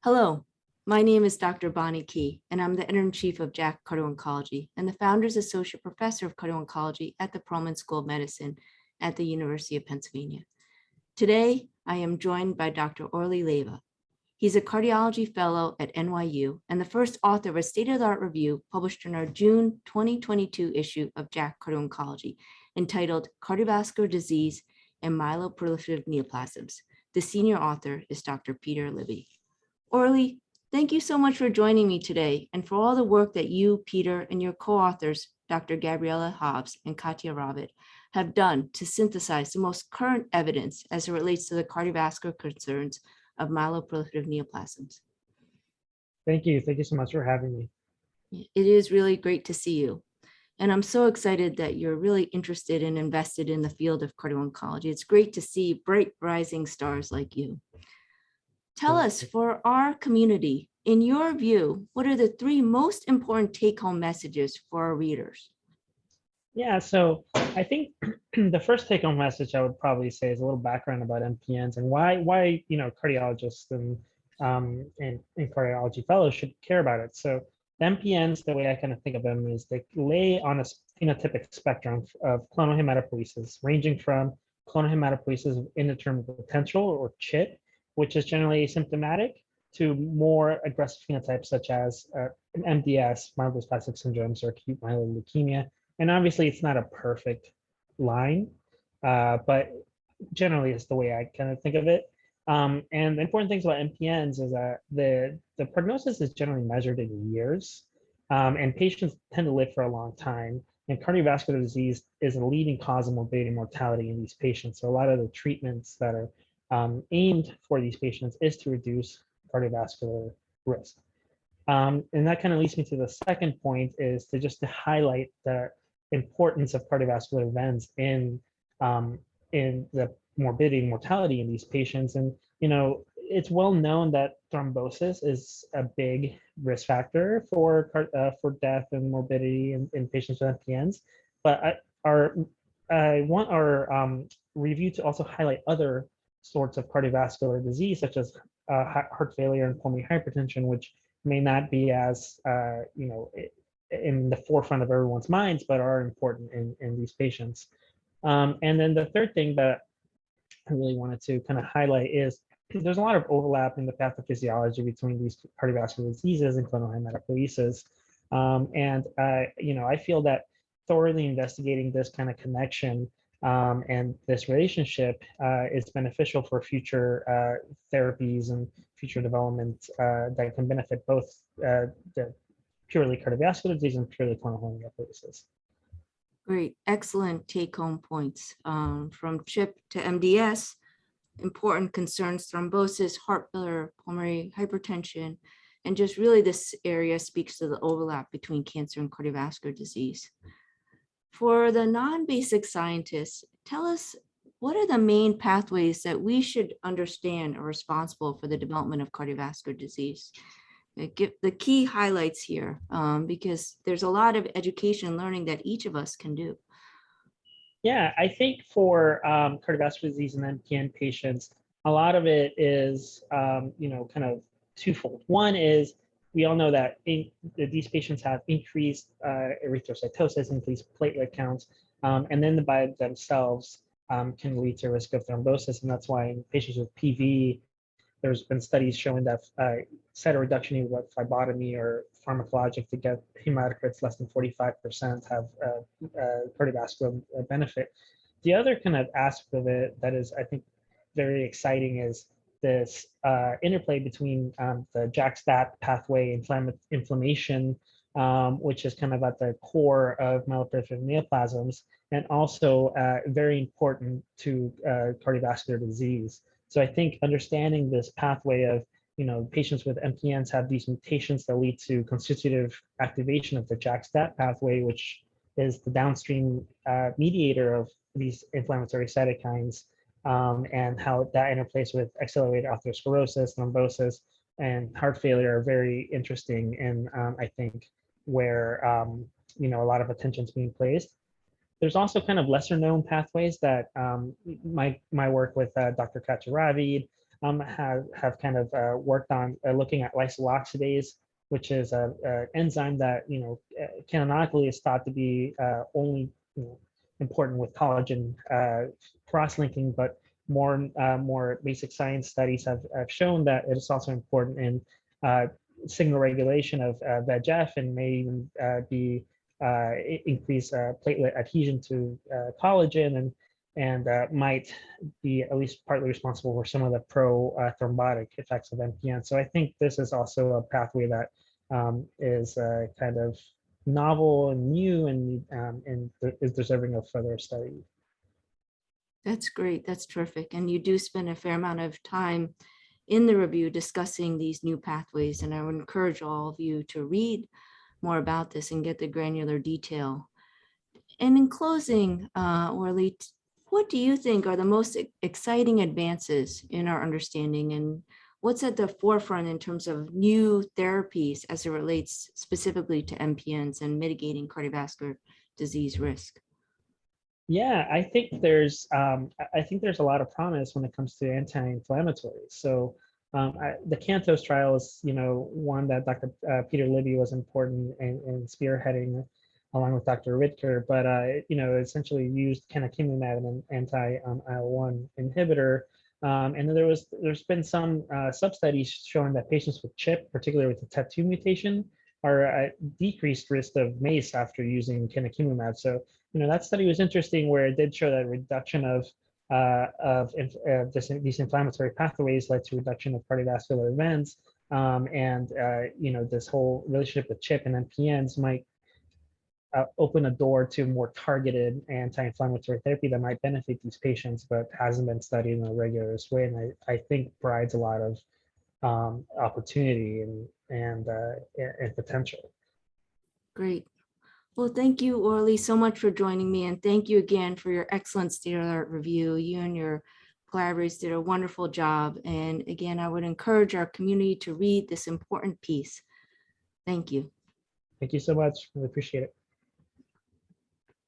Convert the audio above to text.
Hello, my name is Dr. Bonnie Key, and I'm the Editor-in-Chief of JACC Cardio-Oncology and the Founders Associate Professor of Cardio-Oncology at the Perelman School of Medicine at the University of Pennsylvania. Today, I am joined by Dr. Orly Leiva. He's a cardiology fellow at NYU and the first author of a state-of-the-art review published in our June 2022 issue of JACC Cardio-Oncology entitled Cardiovascular Disease and Myeloproliferative Neoplasms. The senior author is Dr. Peter Libby. Orly, thank you so much for joining me today and for all the work that you, Peter, and your co-authors, Dr. Gabriella Hobbs and Katya Rabbit, have done to synthesize the most current evidence as it relates to the cardiovascular concerns of myeloproliferative neoplasms. Thank you. Thank you so much for having me. It is really great to see you. And I'm so excited that you're really interested and invested in the field of cardio-oncology. It's great to see bright rising stars like you. Tell us, for our community, in your view, what are the three most important take-home messages for our readers? Yeah, so I think the first take-home message I would probably say is a little background about MPNs and why cardiologists and cardiology fellows should care about it. So MPNs, the way I kind of think of them is they lay on a phenotypic spectrum of clonal hematopoiesis, ranging from clonal hematopoiesis of indeterminate potential, or CHIT, which is generally asymptomatic, to more aggressive phenotypes such as MDS, myelodysplastic syndromes, or acute myeloid leukemia. And obviously, it's not a perfect line, but generally, it's the way I kind of think of it. And the important things about MPNs is that the prognosis is generally measured in years, and patients tend to live for a long time. And cardiovascular disease is a leading cause of morbidity and mortality in these patients. So a lot of the treatments that are aimed for these patients is to reduce cardiovascular risk. And that kind of leads me to the second point, is to highlight the importance of cardiovascular events in the morbidity and mortality in these patients. And it's well known that thrombosis is a big risk factor for death and morbidity in patients with MPNs. But I want our review to also highlight other sorts of cardiovascular disease, such as heart failure and pulmonary hypertension, which may not be as in the forefront of everyone's minds, but are important in these patients. And then the third thing that I really wanted to kind of highlight is there's a lot of overlap in the pathophysiology between these cardiovascular diseases and clonal hematopoiesis. I feel that thoroughly investigating this kind of connection and this relationship is beneficial for future therapies and future development that can benefit both the purely cardiovascular disease and purely clonal hematopoiesis. Great, excellent take-home points. From CHIP to MDS, important concerns, thrombosis, heart failure, pulmonary hypertension, and just really this area speaks to the overlap between cancer and cardiovascular disease. For the non-basic scientists, tell us, what are the main pathways that we should understand are responsible for the development of cardiovascular disease? Give the key highlights here, because there's a lot of education and learning that each of us can do. Yeah, I think for cardiovascular disease in MPN patients, a lot of it is, kind of twofold. One is we all know that these patients have increased erythrocytosis, increased platelet counts, and then by themselves can lead to risk of thrombosis. And that's why in patients with PV, there's been studies showing that cytoreduction, either with phlebotomy or pharmacologic, to get hematocrits less than 45% have cardiovascular benefit. The other kind of aspect of it that is, I think, very exciting is this interplay between the JACC-STAT pathway inflammation, which is kind of at the core of myeloproliferative neoplasms, and also very important to cardiovascular disease. So I think understanding this pathway of, patients with MPNs have these mutations that lead to constitutive activation of the JACC-STAT pathway, which is the downstream mediator of these inflammatory cytokines, and how that interplays with accelerated atherosclerosis, thrombosis, and heart failure are very interesting, and I think where a lot of attention is being placed. There's also kind of lesser known pathways that my work with Dr. Katya Rabbit have kind of worked on looking at lysoloxidase, which is a enzyme that canonically is thought to be only important with collagen cross-linking, but more basic science studies have shown that it is also important in signal regulation of VEGF, and may even be increase platelet adhesion to collagen, and might be at least partly responsible for some of the pro-thrombotic effects of MPN. So I think this is also a pathway that is kind of novel and new, and is deserving of further study. That's great. That's terrific. And you do spend a fair amount of time in the review discussing these new pathways. And I would encourage all of you to read more about this and get the granular detail. And in closing, Orly, what do you think are the most exciting advances in our understanding, and what's at the forefront in terms of new therapies as it relates specifically to MPNs and mitigating cardiovascular disease risk? Yeah, I think there's a lot of promise when it comes to anti-inflammatories. So the CANTOS trial is one that Dr. Peter Libby was important in spearheading, along with Dr. Ritker, but essentially used canakinumab, an anti-IL-1 inhibitor, and then there's been some sub-studies showing that patients with CHIP, particularly with the TET2 mutation, are at decreased risk of MACE after using canakinumab. So that study was interesting, where it did show that reduction of these inflammatory pathways led to reduction of cardiovascular events, and this whole relationship with CHIP and MPNs might open a door to more targeted anti-inflammatory therapy that might benefit these patients, but hasn't been studied in a rigorous way, and I think provides a lot of opportunity and potential. Great. Well, thank you, Orly, so much for joining me. And thank you again for your excellent state-of-the-art review. You and your collaborators did a wonderful job. And again, I would encourage our community to read this important piece. Thank you. Thank you so much. We appreciate it.